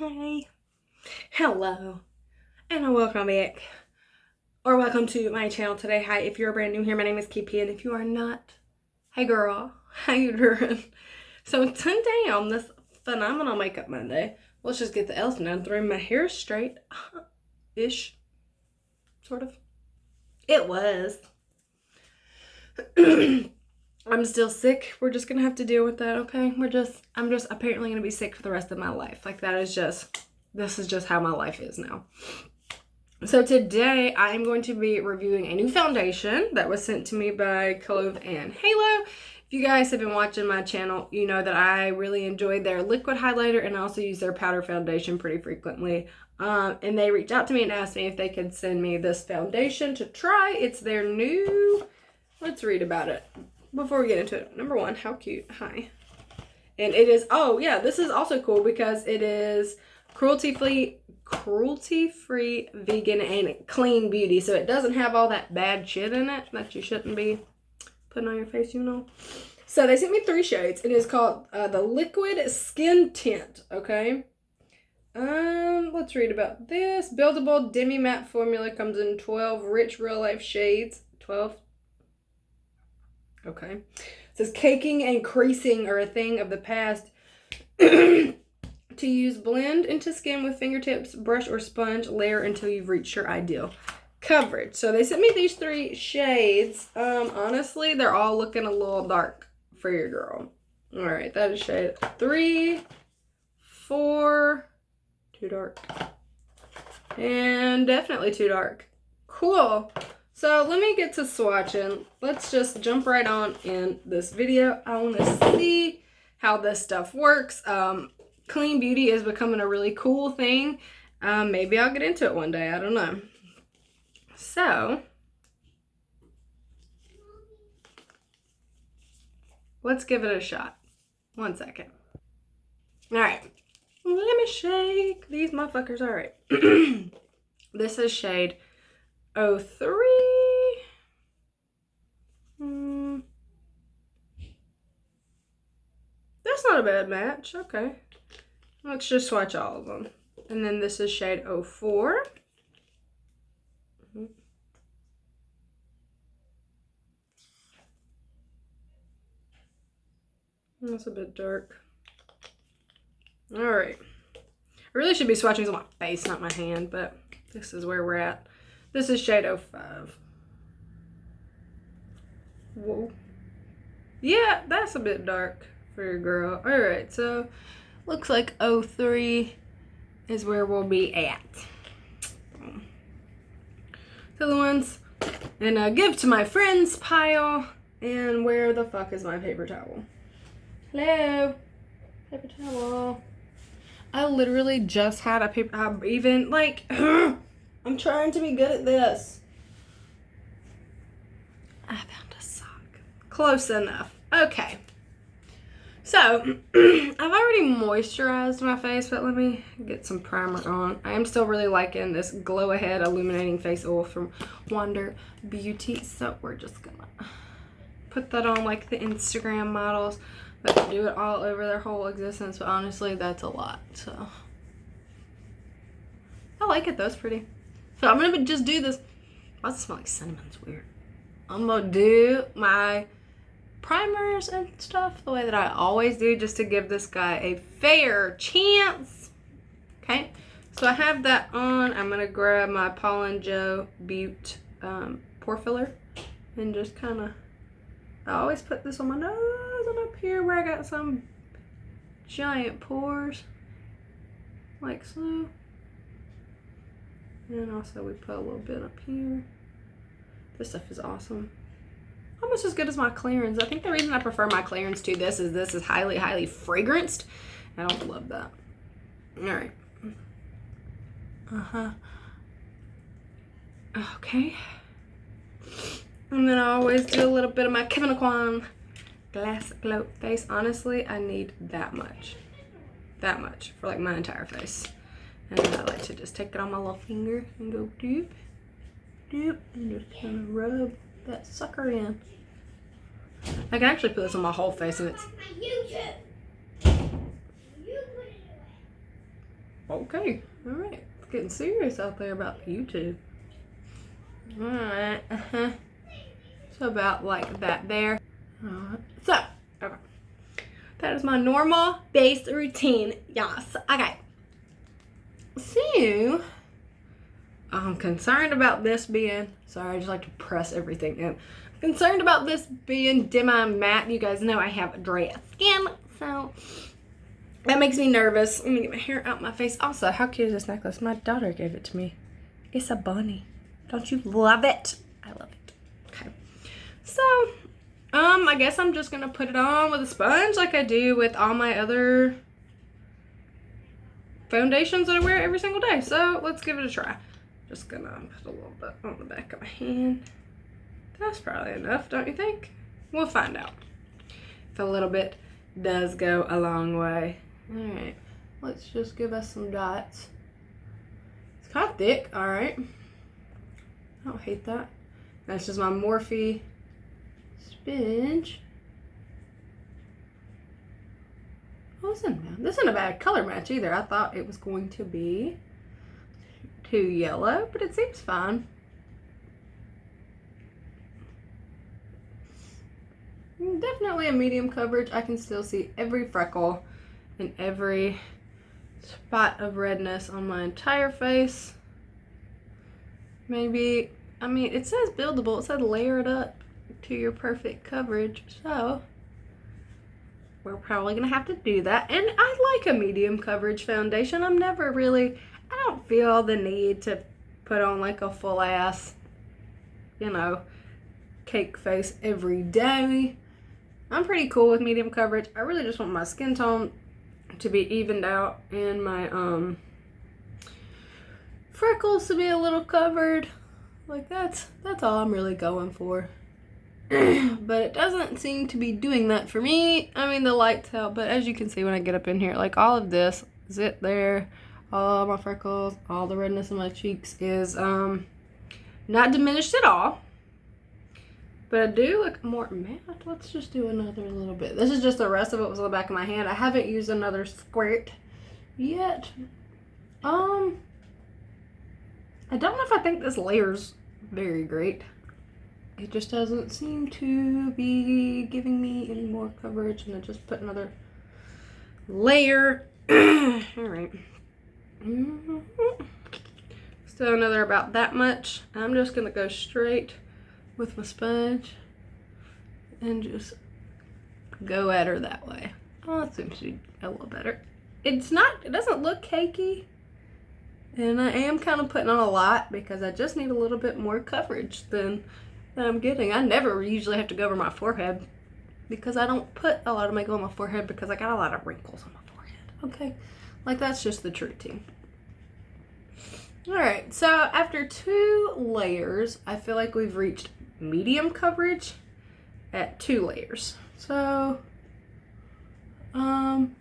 Hi, hello, and welcome back, or welcome to my channel today. Hi, if you're brand new here, my name is KP, and if you are not, hey girl, how you doing? So today on this phenomenal makeup Monday, let's just get the elephant out of the room. My hair is straight, ish, sort of. It was. I'm still sick. We're just gonna have to deal with that, okay? I'm just apparently gonna be sick for the rest of my life. Like this is just how my life is now. So today I am going to be reviewing a new foundation that was sent to me by CLOVE and HALLOW. If you guys have been watching my channel, you know that I really enjoyed their liquid highlighter and I also use their powder foundation pretty frequently. And they reached out to me and asked me if they could send me this foundation to try. It's their new, let's read about it before we get into it. Number one, how cute. Hi. And it is, oh yeah, this is also cool because it is cruelty-free, vegan, and clean beauty. So it doesn't have all that bad shit in it that you shouldn't be putting on your face, you know. So they sent me 3 shades. It is called the Liquid Skin Tint, okay? Let's read about this. Buildable demi-matte formula comes in 12 rich real-life shades. 12. Okay. It says caking and creasing are a thing of the past. To use, blend into skin with fingertips, brush or sponge, layer until you've reached your ideal coverage. So they sent me these 3 shades. Honestly, they're all looking a little dark for your girl. All right, that is shade 3, 4, too dark, and definitely too dark. Cool. So let me get to swatching. Let's just jump right on in this video. I want to see how this stuff works. Clean beauty is becoming a really cool thing. Maybe I'll get into it one day. I don't know. So let's give it a shot. 1 second. All right. Let me shake these motherfuckers. All right. This is shade 03. That's not a bad match. Okay. Let's just swatch all of them. And then this is shade 04. That's a bit dark. All right. I really should be swatching on my face, not my hand, but this is where we're at. This is shade 05. Whoa. Yeah, that's a bit dark for your girl. All right, so looks like 03 is where we'll be at. So the ones, and give to my friends pile. And where the fuck is my paper towel? Hello, paper towel. I literally just had a paper, I'm trying to be good at this. I found a sock. Close enough. Okay. So, I've already moisturized my face, but let me get some primer on. I am still really liking this Glow Ahead Illuminating Face Oil from Wonder Beauty. So, we're just gonna put that on like the Instagram models that do it all over their whole existence. But honestly, that's a lot. So, I like it though. It's pretty. So, I'm gonna just do this. Why does it smell like cinnamon? It's weird. I'm gonna do my primers and stuff the way that I always do, just to give this guy a fair chance. Okay, so I have that on. I'm gonna grab my Pollen Beet pore filler and just kind of, I always put this on my nose and up here where I got some giant pores, like so. And also we put a little bit up here. This stuff is awesome. Almost as good as my clearance. I think the reason I prefer my clearance to this is highly, highly fragranced. I don't love that. All right. Okay. And then I always do a little bit of my Kevin Aquan Glass Glow Face. Honestly, I need that much. That much for like my entire face. And I like to just take it on my little finger and go doop, doop, and just kind of rub that sucker in. I can actually put this on my whole face and it's Okay. All right. It's getting serious out there about YouTube. All right. So about like that there. So, okay. That is my normal base routine. Yes. Okay. So, I'm concerned about this being, sorry, I just like to press everything in. I'm concerned about this being demi-matte. You guys know I have dry skin, so that makes me nervous. Let me get my hair out my face. Also, how cute is this necklace? My daughter gave it to me. It's a bunny. Don't you love it? I love it. Okay. So, I guess I'm just gonna put it on with a sponge like I do with all my other foundations that I wear every single day. So, let's give it a try. Just gonna put a little bit on the back of my hand. That's probably enough, don't you think? We'll find out if a little bit does go a long way. All right, let's just give us some dots. It's kind of thick, all right. I don't hate that. That's just my Morphe sponge. Oh, this isn't a bad color match either. I thought it was going to be too yellow, but it seems fine. Definitely a medium coverage. I can still see every freckle and every spot of redness on my entire face. Maybe, I mean, it says buildable. It said layer it up to your perfect coverage. So we're probably gonna have to do that. And I like a medium coverage foundation. I'm never really, I don't feel the need to put on like a full ass, you know, cake face every day. I'm pretty cool with medium coverage. I really just want my skin tone to be evened out and my freckles to be a little covered. Like that's all I'm really going for. But it doesn't seem to be doing that for me. I mean, the lights help, but as you can see when I get up in here, like all of this is it there. All my freckles, all the redness in my cheeks is not diminished at all. But I do look more matte. Let's just do another little bit. This is just the rest of what was on the back of my hand. I haven't used another squirt yet. I don't know if I think this layer's very great. It just doesn't seem to be giving me any more coverage, and I just put another layer. All right. Still another about that much. I'm just gonna go straight with my sponge and just go at her that way. Oh, that seems to be a little better. It doesn't look cakey, and I am kind of putting on a lot because I just need a little bit more coverage than I'm getting. I never usually have to go over my forehead because I don't put a lot of makeup on my forehead because I got a lot of wrinkles on my forehead. Okay, like that's just the truth. All right, so after 2 layers, I feel like we've reached medium coverage at 2 layers. So, I'm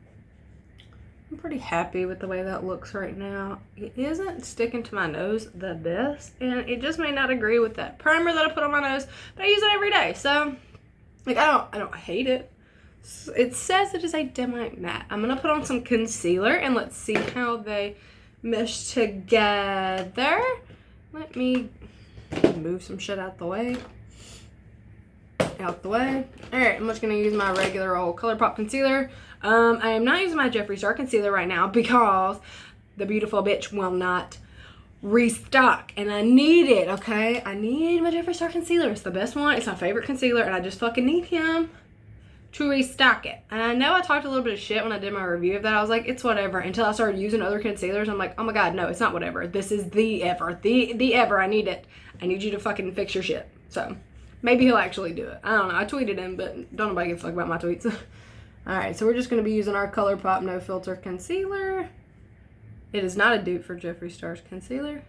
pretty happy with the way that looks right now. It isn't sticking to my nose the best, and it just may not agree with that primer that I put on my nose, but I use it every day. So, like, I don't hate it. It says it is a demi-matte. I'm gonna put on some concealer and let's see how they mesh together. Let me move some shit out the way. All right, I'm just gonna use my regular old ColourPop concealer. I am not using my Jeffree Star concealer right now because the beautiful bitch will not restock, and I need it. Okay, I need my Jeffree Star concealer. It's the best one. It's my favorite concealer, and I just fucking need him to restock it. And I know I talked a little bit of shit when I did my review of that. I was like, it's whatever, until I started using other concealers. I'm like, oh my god, no, it's not whatever. This is the ever. The ever. I need it. I need you to fucking fix your shit. So maybe he'll actually do it. I don't know. I tweeted him, but don't nobody give a fuck about my tweets. Alright, so we're just going to be using our ColourPop No Filter concealer. It is not a dupe for Jeffree Star's concealer.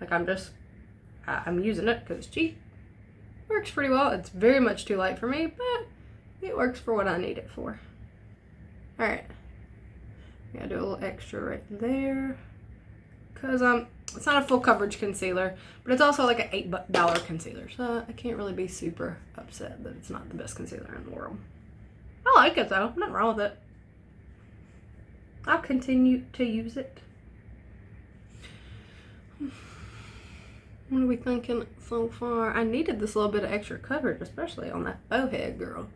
Like, I'm using it because it's cheap. Works pretty well. It's very much too light for me, but it works for what I need it for. Alright. I'm going to do a little extra right there. Because it's not a full coverage concealer, but it's also like an $8 concealer. So I can't really be super upset that it's not the best concealer in the world. I like it though. Nothing wrong with it. I'll continue to use it. What are we thinking so far? I needed this little bit of extra coverage, especially on that forehead, girl.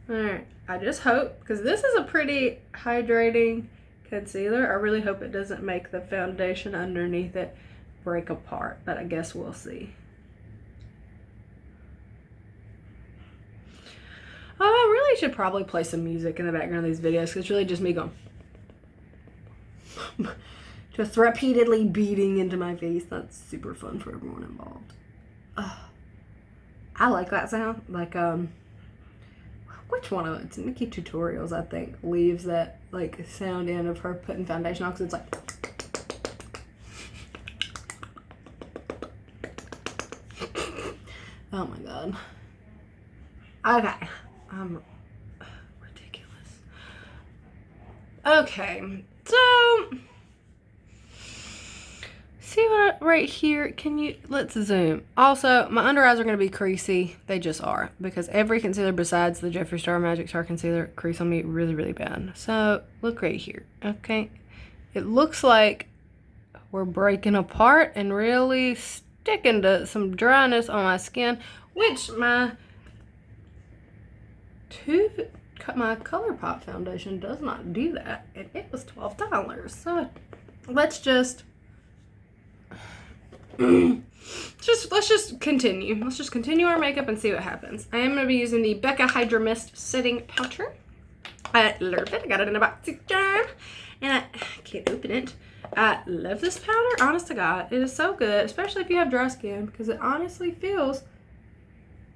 Alright, I just hope, because this is a pretty hydrating concealer, I really hope it doesn't make the foundation underneath it break apart, but I guess we'll see. Oh, I really should probably play some music in the background of these videos, because it's really just me going just repeatedly beating into my face. That's super fun for everyone involved. I like that sound. Like, which one of it's Nikki Tutorials, I think, leaves that like sound in of her putting foundation on, because it's like oh my god. Okay. Ridiculous. Okay, so see what right here, let's zoom. Also, my under eyes are going to be creasy. They just are, because every concealer besides the Jeffree Star Magic Star Concealer crease on me really, really bad. So, look right here, okay? It looks like we're breaking apart and really sticking to some dryness on my skin, which my ColourPop foundation does not do that, and it was $12. So, let's just let's just continue. Let's just continue our makeup and see what happens. I am going to be using the Becca Hydra Mist Setting Powder. I love it. I got it in a box again, and I can't open it. I love this powder. Honest to God, it is so good, especially if you have dry skin, because it honestly feels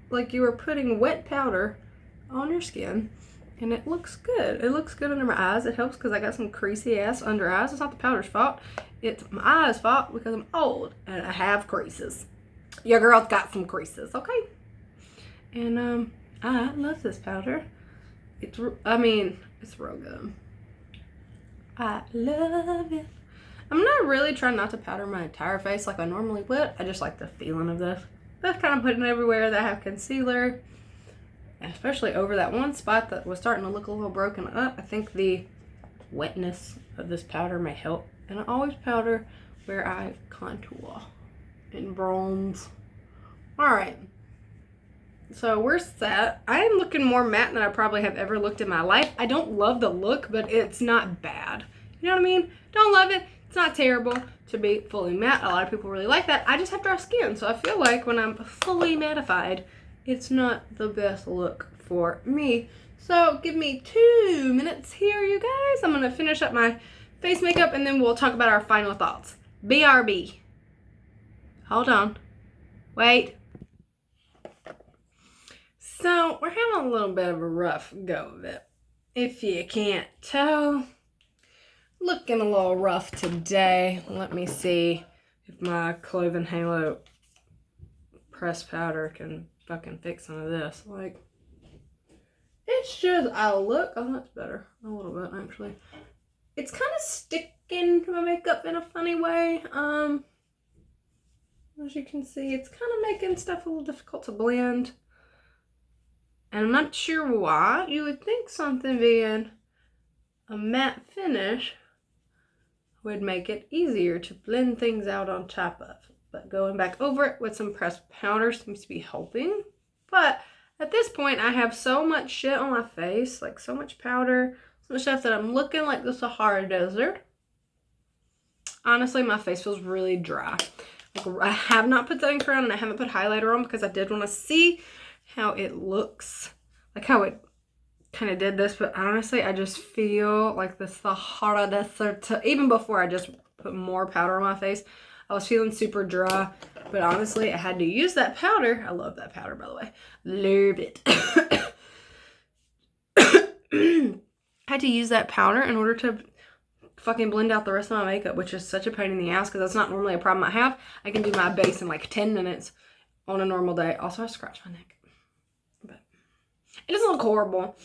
like you are putting wet powder on your skin, and it looks good. It looks good under my eyes. It helps because I got some creasy ass under eyes. It's not the powder's fault. It's my eyes' fault because I'm old and I have creases. Your girl's got some creases, okay? And I love this powder. It's real good. I love it. I'm not really trying not to powder my entire face like I normally would. I just like the feeling of this. Just kind of putting it everywhere that I have concealer, especially over that one spot that was starting to look a little broken up. I think the wetness of this powder may help. And I always powder where I contour in bronze. Alright. So we're set. I am looking more matte than I probably have ever looked in my life. I don't love the look, but it's not bad. You know what I mean? Don't love it. It's not terrible to be fully matte. A lot of people really like that. I just have dry skin, so I feel like when I'm fully mattified, it's not the best look for me. So give me 2 minutes here, you guys. I'm going to finish up my face makeup, and then we'll talk about our final thoughts. BRB. Hold on. Wait. So, we're having a little bit of a rough go of it. If you can't tell. Looking a little rough today. Let me see if my CLOVE and HALLOW pressed powder can fucking fix some of this. Like, it's just, oh, that's better. A little bit, actually. It's kind of sticking to my makeup in a funny way. As you can see, it's kind of making stuff a little difficult to blend. And I'm not sure why. You would think something being a matte finish would make it easier to blend things out on top of. But going back over it with some pressed powder seems to be helping. But at this point, I have so much shit on my face, like so much powder, so much stuff that I'm looking like the Sahara Desert. Honestly, my face feels really dry. Like, I have not put setting spray on, and I haven't put highlighter on because I did want to see how it looks. Like how it kind of did this, but honestly, I just feel like the Sahara Desert. Even before I just put more powder on my face, I was feeling super dry. But honestly, I had to use that powder. I love that powder, by the way. Love it. I had to use that powder in order to fucking blend out the rest of my makeup, which is such a pain in the ass because that's not normally a problem I have. I can do my base in like 10 minutes on a normal day. Also, I scratched my neck. But it doesn't look horrible.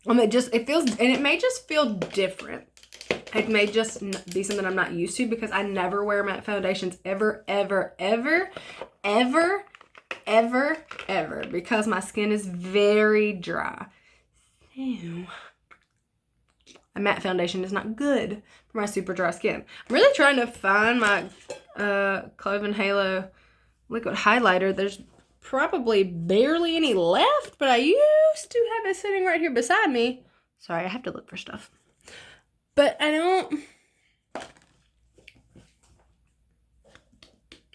It feels, and it may just feel different. It may just be something I'm not used to because I never wear matte foundations ever, ever, ever, ever, ever, ever, because my skin is very dry. Ew. a matte foundation is not good for my super dry skin. I'm really trying to find my CLOVE and Halo liquid highlighter. There's probably barely any left, but I used to have it sitting right here beside me. Sorry, I have to look for stuff. But I don't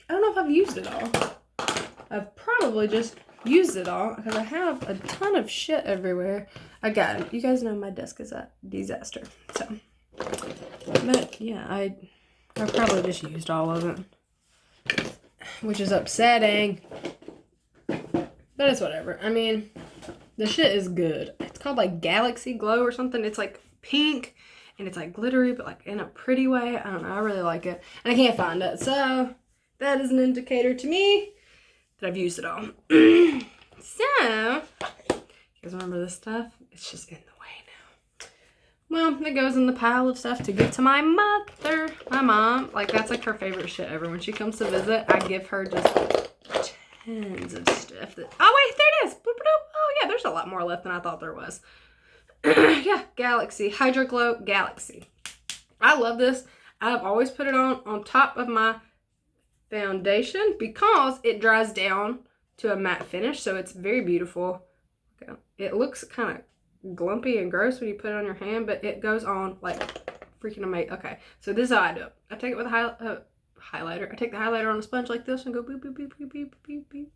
know if I've used it all. I've probably just used it all because I have a ton of shit everywhere. I got it. You guys know my desk is a disaster. So, but yeah, I probably just used all of it, which is upsetting. But it's whatever. I mean, the shit is good. It's called like Galaxy Glow or something. It's like pink and it's like glittery, but like in a pretty way. I don't know. I really like it. And I can't find it. So that is an indicator to me that I've used it all. So, you guys remember this stuff? It's just in the way now. Well, it goes in the pile of stuff to give to my mother. My mom, like that's like her favorite shit ever. When she comes to visit, I give her just tons of stuff. Oh wait, there it is. Boop, boop. Oh yeah, there's a lot more left than I thought there was. Yeah, Galaxy. Hydro Glow Galaxy. I love this. I've always put it on top of my foundation because it dries down to a matte finish, so it's very beautiful. Okay. It looks kind of glumpy and gross when you put it on your hand, but it goes on like freaking amazing. Okay, so this is how I do it. I take it with a highlighter. I take the highlighter on a sponge like this and go boop, boop, boop, boop, boop, boop, boop.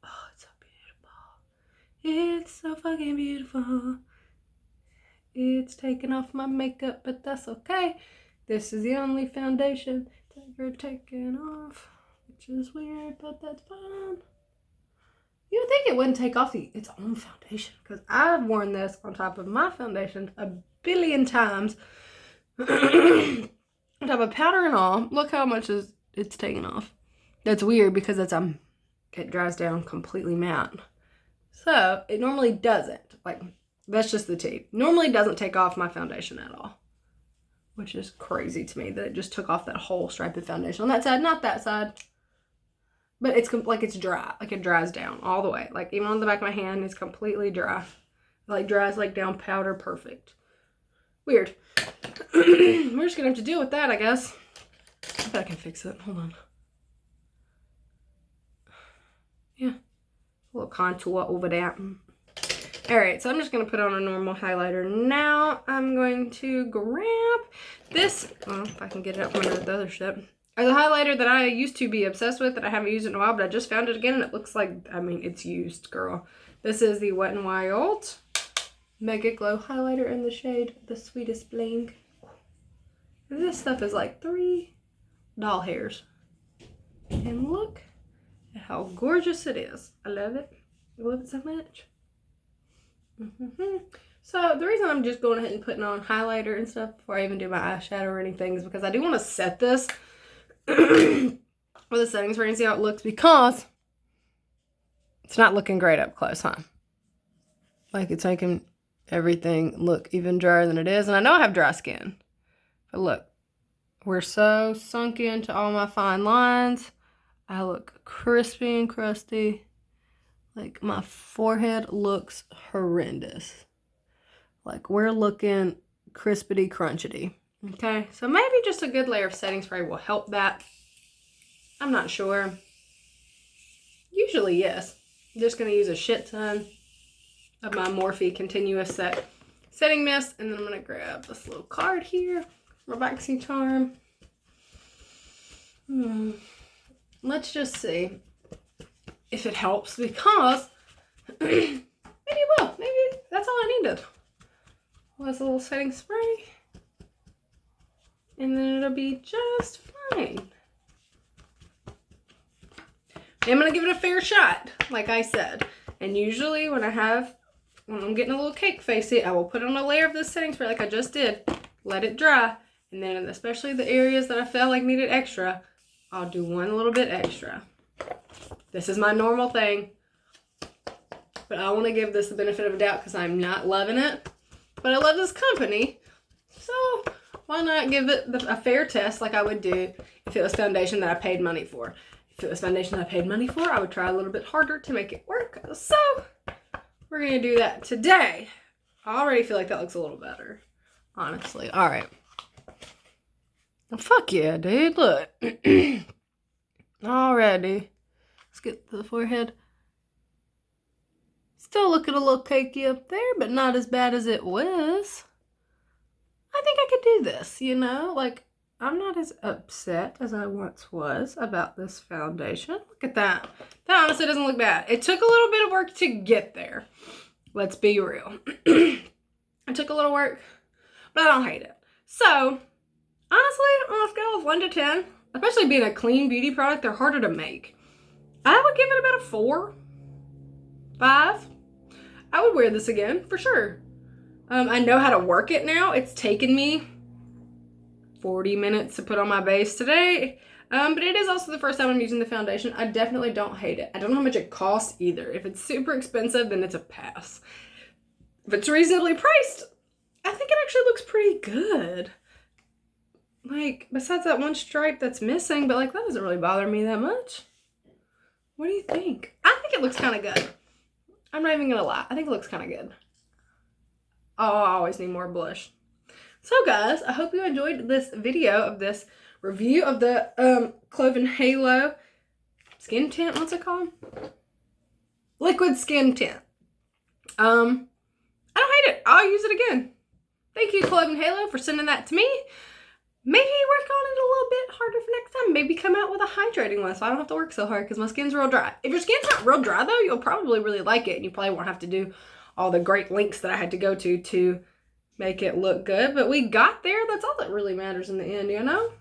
Oh, it's so beautiful. It's so fucking beautiful. It's taking off my makeup, but that's okay. This is the only foundation that you're taking off, which is weird, but that's fine. You would think it wouldn't take off its own foundation, because I've worn this on top of my foundation a billion times. On top of powder and all. Look how much it's taken off. That's weird because it dries down completely matte. So it normally doesn't. Like, that's just the tea. Normally doesn't take off my foundation at all, which is crazy to me that it just took off that whole stripe of foundation on that side, not that side. But it's like it's dry, like it dries down all the way. Like even on the back of my hand, it's completely dry. It like dries like down powder perfect. Weird. We're just gonna have to deal with that, I guess. I bet I can fix it. Hold on. Yeah, a little contour over there. All right, so I'm just gonna put on a normal highlighter now. I'm going to grab this. Well, if I can get it out from under the other shit. The highlighter that I used to be obsessed with that I haven't used in a while, but I just found it again and it looks like, I mean, it's used, girl. This is the Wet n Wild Mega Glow Highlighter in the shade The Sweetest Bling. This stuff is like 3 doll hairs. And look at how gorgeous it is. I love it. I love it so much. So the reason I'm just going ahead and putting on highlighter and stuff before I even do my eyeshadow or anything is because I do want to set this with the setting spray and see how it looks, because it's not looking great up close, huh? Like it's making everything look even drier than it is. And I know I have dry skin, but look, we're so sunk into all my fine lines. I look crispy and crusty. Like my forehead looks horrendous. Like we're looking crispity crunchity. Okay, so maybe just a good layer of setting spray will help that. I'm not sure. Usually, yes. I'm just going to use a shit ton of my Morphe Continuous Setting Mist. And then I'm going to grab this little card here. Relaxing Charm. Let's just see if it helps, because maybe it will. Maybe that's all I needed was a little setting spray. And then it'll be just fine. I'm going to give it a fair shot, like I said. And usually when I'm getting a little cake facey, I will put on a layer of this setting spray like I just did. Let it dry. And then especially the areas that I felt like needed extra, I'll do one little bit extra. This is my normal thing. But I want to give this the benefit of a doubt because I'm not loving it. But I love this company. So why not give it a fair test like I would do if it was foundation that I paid money for. If it was foundation that I paid money for, I would try a little bit harder to make it work. So we're going to do that today. I already feel like that looks a little better. honestly. All right. Well, fuck yeah, dude. Look. Alrighty. Let's get to the forehead. Still looking a little cakey up there, but not as bad as it was. I think I could do this, you know? Like, I'm not as upset as I once was about this foundation. Look at that. That honestly doesn't look bad. It took a little bit of work to get there. Let's be real. It took a little work, but I don't hate it. So, honestly, on a scale of 1 to 10, especially being a clean beauty product, they're harder to make. I would give it about a 4, 5. I would wear this again, for sure. I know how to work it now. It's taken me 40 minutes to put on my base today. But it is also the first time I'm using the foundation. I definitely don't hate it. I don't know how much it costs either. If it's super expensive, then it's a pass. If it's reasonably priced, I think it actually looks pretty good. Like, besides that one stripe that's missing, but like, that doesn't really bother me that much. What do you think? I think it looks kind of good. I'm not even gonna lie. I think it looks kind of good. Oh, I always need more blush. So guys, I hope you enjoyed this video of this review of the CLOVE and HALLOW skin tint. What's it called? Liquid skin tint. I don't hate it. I'll use it again. Thank you, CLOVE and HALLOW, for sending that to me. Maybe work on it a little bit harder for next time. Maybe come out with a hydrating one so I don't have to work so hard because my skin's real dry. If your skin's not real dry though, you'll probably really like it and you probably won't have to do all the great links that I had to go to make it look good. But we got there. That's all that really matters in the end, you know?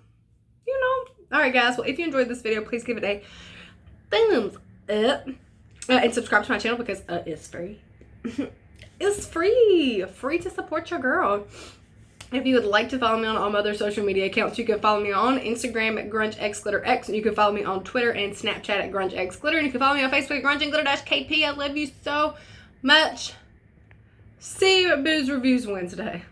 You know. Alright guys, well if you enjoyed this video, please give it a thumbs up. And subscribe to my channel because it's free. It's free. Free to support your girl. If you would like to follow me on all my other social media accounts, you can follow me on Instagram at GrungeXGlitterX, and you can follow me on Twitter and Snapchat at GrungeXGlitter, and you can follow me on Facebook at GrungeandGlitter-KP. I love you so much. See you at Booze Reviews Wednesday.